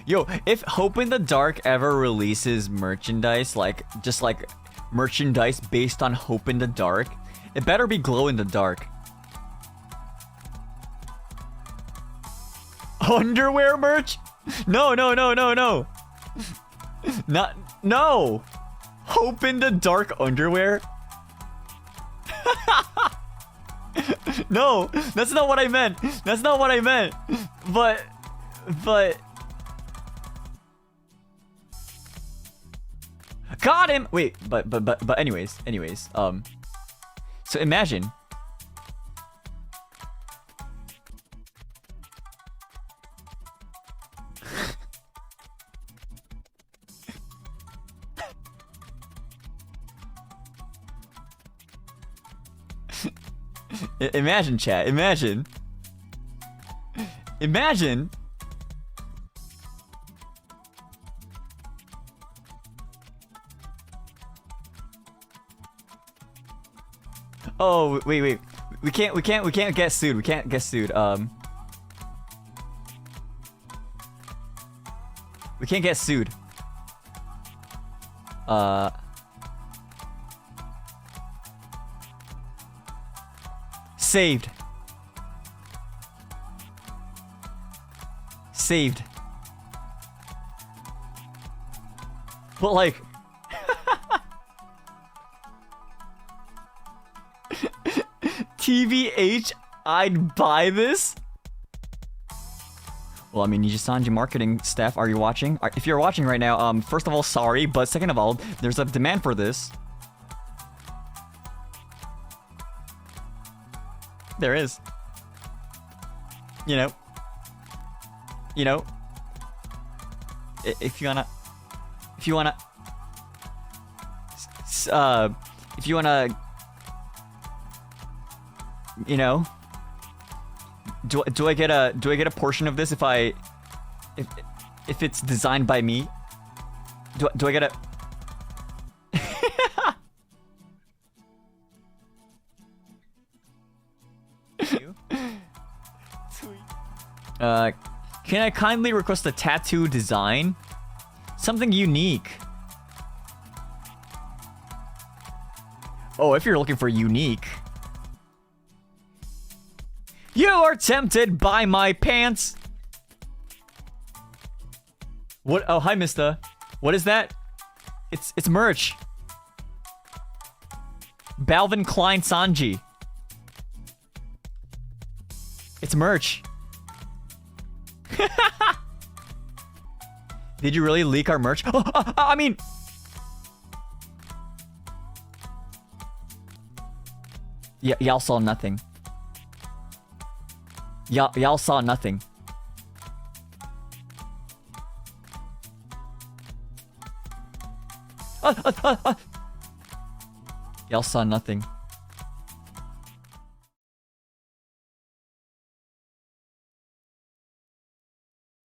Yo, if Hope in the Dark ever releases merchandise, just like merchandise based on Hope in the Dark, it better be glow in the dark. Underwear merch? No. No. Hope in the Dark underwear? No, that's not what I meant. That's not what I meant. But got him. Wait, but anyways. So imagine imagine, chat. Imagine. Oh, wait. We can't get sued. We can't get sued. We can't get sued. Saved. But like TVH, I'd buy this. Well, I mean, Nijisanji marketing staff, are you watching? If you're watching right now, first of all, sorry, but second of all, there's a demand for this. There is. You know. If you wanna you know, do I get a portion of this if it's designed by me? Do I get a can I kindly request a tattoo design? Something unique. Oh, if you're looking for unique. You are tempted by my pants. What? Oh, hi, mister. What is that? It's merch. Balvin Klein Sanji. It's merch. Did you really leak our merch? Oh, I mean... Yeah, y'all saw nothing. Y'all saw nothing. Y'all saw nothing.